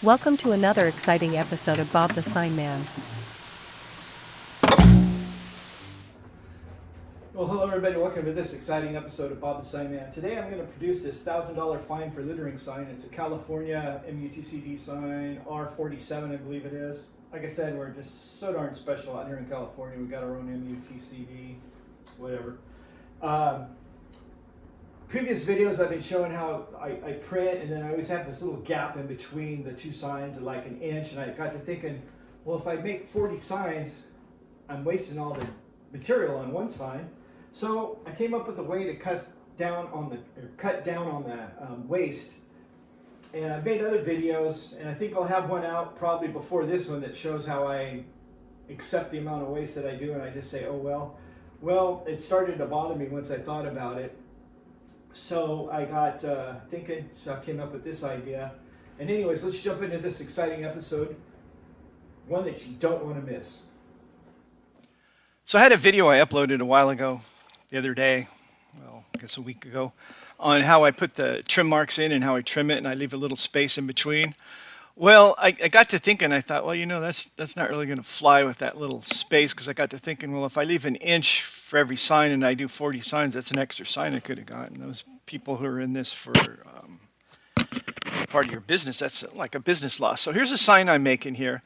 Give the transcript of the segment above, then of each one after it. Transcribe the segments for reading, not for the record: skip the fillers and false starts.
Welcome to another exciting episode of Bob the Sign Man. Well, hello everybody, welcome to this exciting episode of Bob the Sign Man. Today I'm going to produce this $1,000 fine for littering sign. It's a California MUTCD sign, R47 I believe it is. Like I said, we're just so darn special out here in California. We've got our own MUTCD, whatever. Previous videos I've been showing how I print, and then I always have this little gap in between the two signs at like an inch, and I got to thinking, well, if I make 40 signs, I'm wasting all the material on one sign. So I came up with a way to cut down on the waste, and I've made other videos, and I think I'll have one out probably before this one that shows how I accept the amount of waste that I do, and I just say, oh well, it started to bother me once I thought about it. So I got thinking, so I came up with this idea. And anyways, let's jump into this exciting episode, one that you don't want to miss. So I had a video I uploaded a while ago, the other day, well, I guess a week ago, on how I put the trim marks in and how I trim it, and I leave a little space in between. Well, I got to thinking, I thought, well, you know, that's not really going to fly with that little space, because I got to thinking, well, if I leave an inch for every sign and I do 40 signs, that's an extra sign I could have gotten. Those people who are in this for part of your business, that's like a business loss. So here's a sign I'm making here.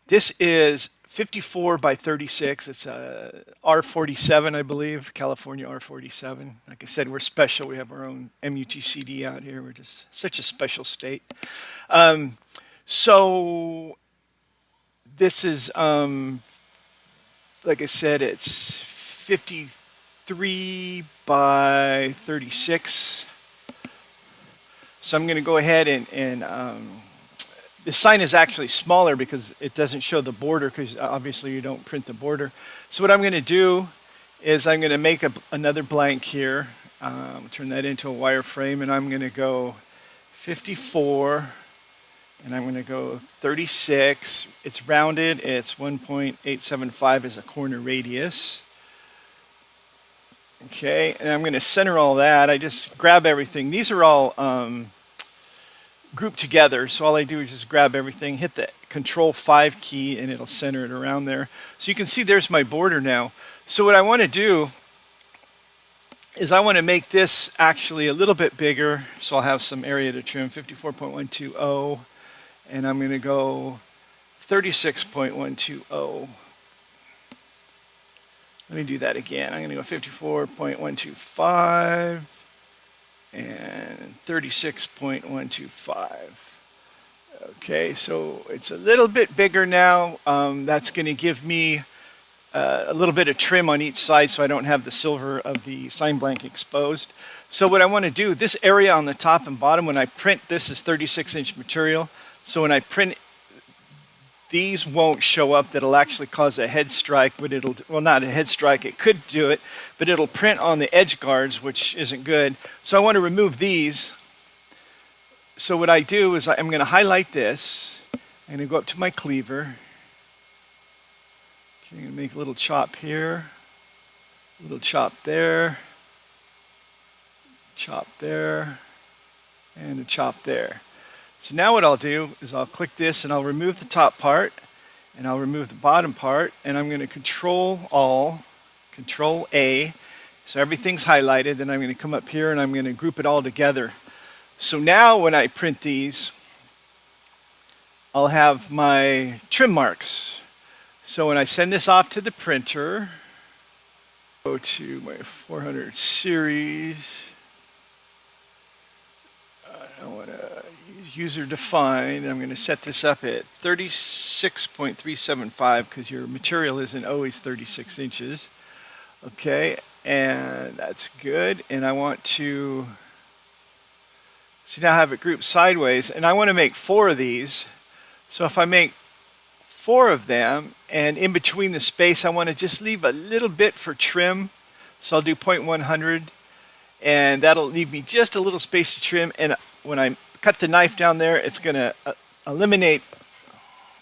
This is 54 by 36. It's a R47, I believe, California R47. Like I said, we're special. We have our own MUTCD out here. We're just such a special state. So this is, like I said, it's 53 by 36. So I'm going to go ahead and the sign is actually smaller because it doesn't show the border, because obviously you don't print the border. So what I'm going to do is I'm going to make another blank here, turn that into a wireframe, and I'm going to go 54. And I'm going to go 36. It's rounded. It's 1.875 as a corner radius. Okay, and I'm going to center all that. I just grab everything. These are all grouped together. So all I do is just grab everything, hit the Control 5 key, and it'll center it around there. So you can see there's my border now. So what I want to do is I want to make this actually a little bit bigger. So I'll have some area to trim, 54.120. And I'm going to go 36.120. Let me do that again. I'm going to go 54.125 and 36.125. Okay, so it's a little bit bigger now. That's going to give me a little bit of trim on each side so I don't have the silver of the sign blank exposed. So what I want to do, this area on the top and bottom, when I print, this is 36-inch material. So when I print, these won't show up. That'll actually cause a head strike, but well, not a head strike, it could do it, but it'll print on the edge guards, which isn't good. So I want to remove these. So what I do is I'm going to highlight this. I'm going to go up to my cleaver. Okay, I'm going to make a little chop here, a little chop there, and a chop there. So now what I'll do is I'll click this and I'll remove the top part and I'll remove the bottom part, and I'm going to Control A, so everything's highlighted. Then I'm going to come up here and I'm going to group it all together. So now when I print these, I'll have my trim marks. So when I send this off to the printer, go to my 400 series, I want to use user defined. I'm going to set this up at 36.375 because your material isn't always 36 inches. Okay, and that's good. And I want to, see, now I have it grouped sideways, and I want to make 4 of these. So if I make 4 of them, and in between the space I want to just leave a little bit for trim, so I'll do 0.100, and that'll leave me just a little space to trim. And when I cut the knife down there, it's going to eliminate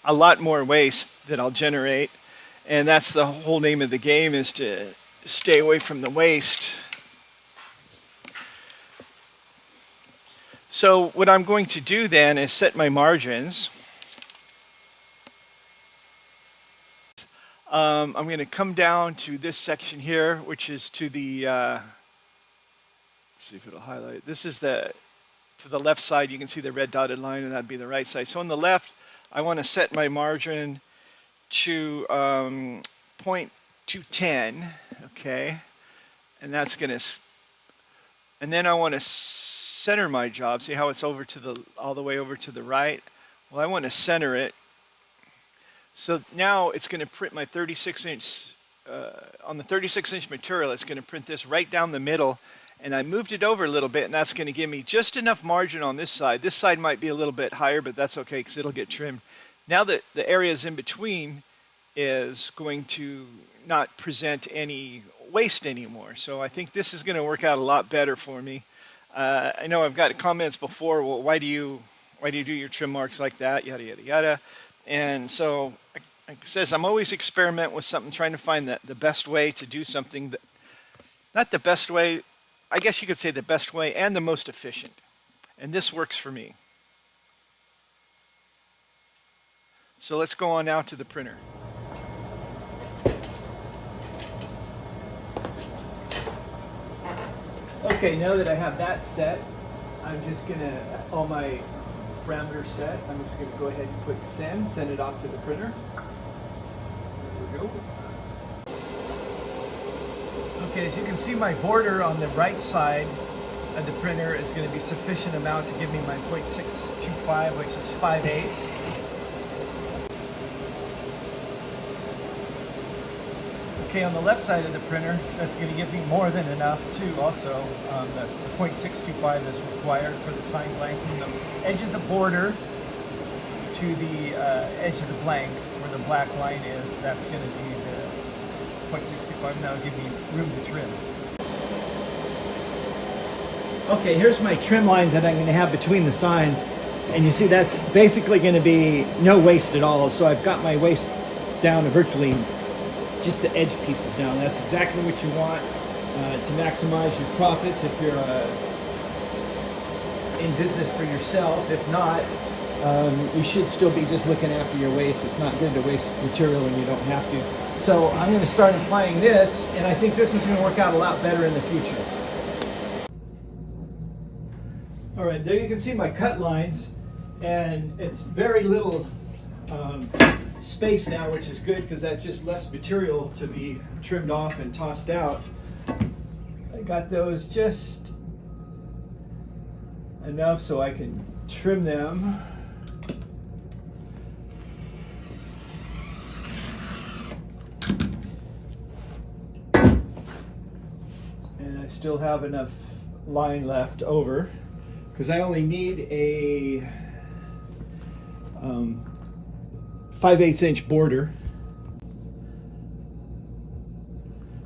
a lot more waste that I'll generate, and that's the whole name of the game, is to stay away from the waste. So what I'm going to do then is set my margins. I'm going to come down to this section here, which is to the, let's see if it'll highlight. This is to the left side. You can see the red dotted line, and that'd be the right side. So on the left, I want to set my margin to 0.210, okay? And that's going to, and then I want to center my job. See how it's over to all the way over to the right? Well, I want to center it. So now it's going to print my 36-inch, on the 36-inch material, it's going to print this right down the middle. And I moved it over a little bit, and that's going to give me just enough margin on this side. This side might be a little bit higher, but that's okay because it'll get trimmed. Now that the areas in between is going to not present any waste anymore. So I think this is going to work out a lot better for me. I know I've got comments before, well, why do you do your trim marks like that, yada, yada, yada. And so, like it says, I'm always experimenting with something, trying to find the best way to do something. That, not the best way, I guess you could say the best way and the most efficient. And this works for me. So let's go on now to the printer. Okay, now that I have that set, I'm just gonna, all my parameters set, I'm just gonna go ahead and put send it off to the printer. There we go. Okay, as you can see, my border on the right side of the printer is going to be sufficient amount to give me my 0.625, which is 5/8. Okay, on the left side of the printer, that's going to give me more than enough too. Also, the 0.625 is required for the sign blank from the edge of the border to the edge of the blank, where the black line is. That's going to be the 0.65. Now give me room to trim. Okay, here's my trim lines that I'm going to have between the signs, and you see that's basically going to be no waste at all. So I've got my waste down to virtually just the edge pieces now. That's exactly what you want to maximize your profits if you're in business for yourself. If not, you should still be just looking after your waste. It's not good to waste material when you don't have to. So I'm going to start applying this, and I think this is going to work out a lot better in the future. All right, there you can see my cut lines, and it's very little space now, which is good because that's just less material to be trimmed off and tossed out. I got those just enough so I can trim them. And I still have enough line left over because I only need a 5/8 inch border.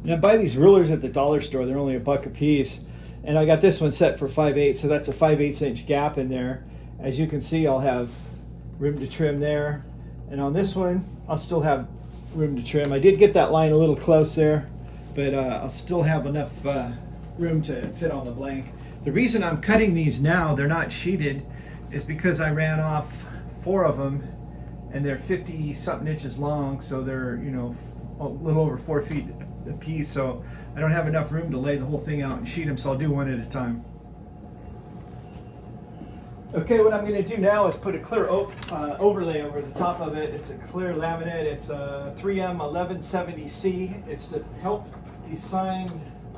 And I buy these rulers at the dollar store. They're only $1 a piece. And I got this one set for 5/8, so that's a 5/8 inch gap in there. As you can see, I'll have room to trim there. And on this one, I'll still have room to trim. I did get that line a little close there, but I'll still have enough room to fit on the blank. The reason I'm cutting these now, they're not sheeted, is because I ran off 4 of them, and they're 50-something inches long, so they're, you know, a little over 4 feet a piece, so I don't have enough room to lay the whole thing out and sheet them, so I'll do one at a time. Okay, what I'm going to do now is put a clear overlay over the top of it. It's a clear laminate. It's a 3M 1170C. It's to help the sign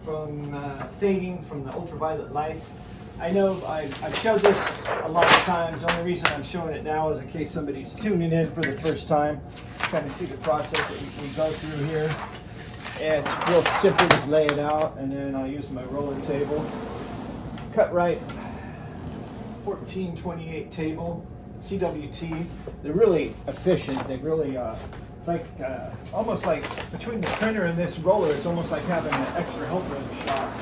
from fading from the ultraviolet lights. I know I've showed this a lot of times. The only reason I'm showing it now is in case somebody's tuning in for the first time, kind of see the process that we go through here. And it's real simple, just lay it out, and then I'll use my roller table. Cut right 1428 table, CWT. They're really efficient. They really, it's like almost like between the printer and this roller, it's almost like having an extra helper in the shop.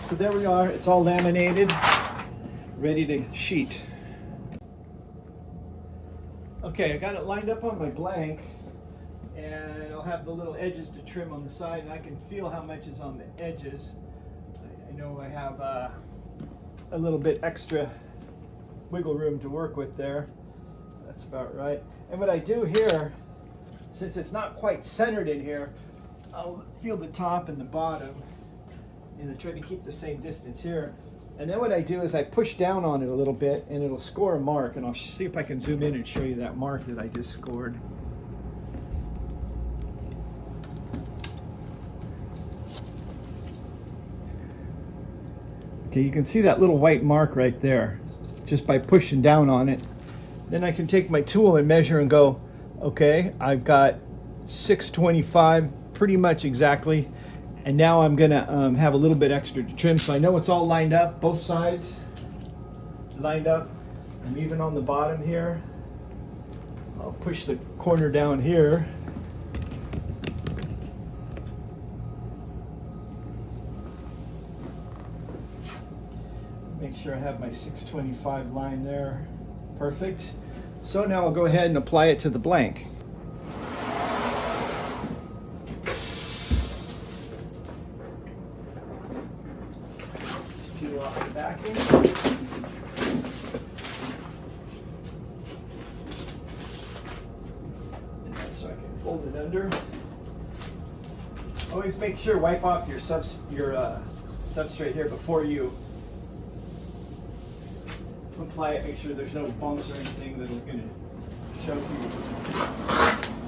So there we are. It's all laminated, ready to sheet. Okay, I got it lined up on my blank, and I'll have the little edges to trim on the side, and I can feel how much is on the edges. I know I have a little bit extra wiggle room to work with there. That's about right. And what I do here, since it's not quite centered in here, I'll feel the top and the bottom, and I try to keep the same distance here. And then what I do is I push down on it a little bit, and it'll score a mark. And I'll see if I can zoom in and show you that mark that I just scored. Okay, you can see that little white mark right there, just by pushing down on it. Then I can take my tool and measure and go, okay, I've got 625 pretty much exactly. And now I'm gonna have a little bit extra to trim, so I know it's all lined up, both sides lined up. And even on the bottom here, I'll push the corner down here. Make sure I have my 625 line there. Perfect. So now I'll go ahead and apply it to the blank. Just peel off the backing. And that's so I can fold it under. Always make sure wipe off your substrate here before you apply it. Make sure there's no bumps or anything that is going to show through.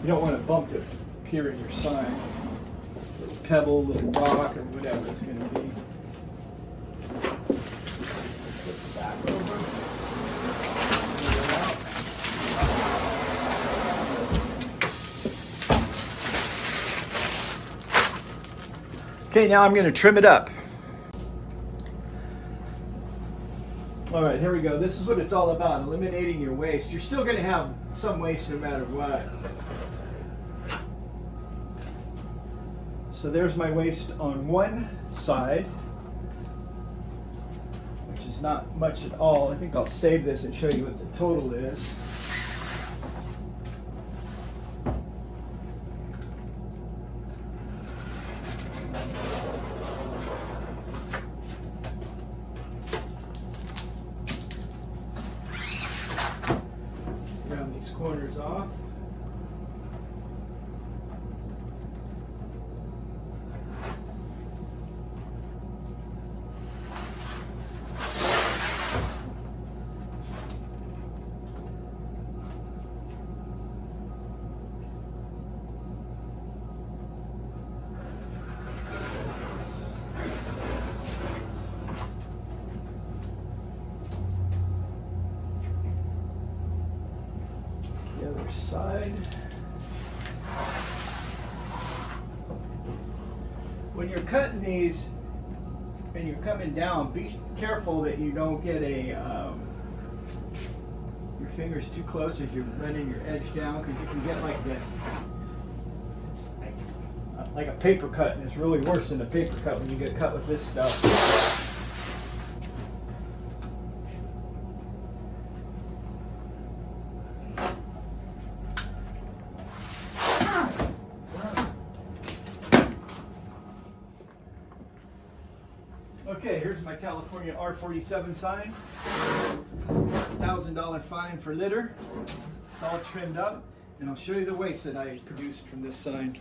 You don't want a bump to appear in your sign. A little pebble, little rock, or whatever it's going to be. Flip the back over. Okay, now I'm going to trim it up. All right, here we go. This is what it's all about, eliminating your waste. You're still going to have some waste no matter what. So there's my waste on one side, which is not much at all. I think I'll save this and show you what the total is. Corners off. The other side. When you're cutting these and you're coming down, be careful that you don't get your fingers too close as you're running your edge down, because you can get like that. It's like a paper cut, and it's really worse than a paper cut when you get cut with this stuff. Okay, here's my California R47 sign. $1,000 fine for litter. It's all trimmed up, and I'll show you the waste that I produced from this sign.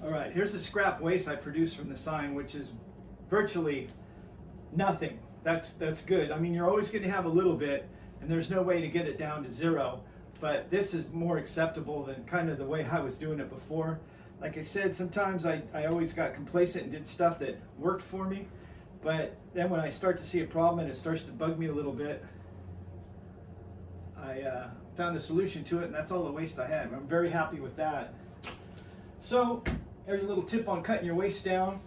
All right, here's the scrap waste I produced from the sign, which is virtually nothing. That's good. I mean, you're always going to have a little bit, and there's no way to get it down to zero. But this is more acceptable than kind of the way I was doing it before. Like I said, sometimes I always got complacent and did stuff that worked for me. But then when I start to see a problem and it starts to bug me a little bit, I found a solution to it, and that's all the waste I had. I'm very happy with that. So there's a little tip on cutting your waste down.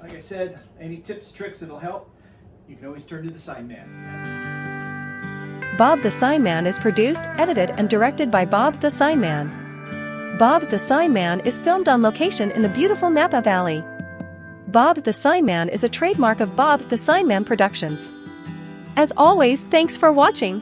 Like I said, any tips, tricks that'll help, you can always turn to the Sign Man. Bob the Sign Man is produced, edited, and directed by Bob the Sign Man. Bob the Sign Man is filmed on location in the beautiful Napa Valley. Bob the Sign Man is a trademark of Bob the Sign Man Productions. As always, thanks for watching.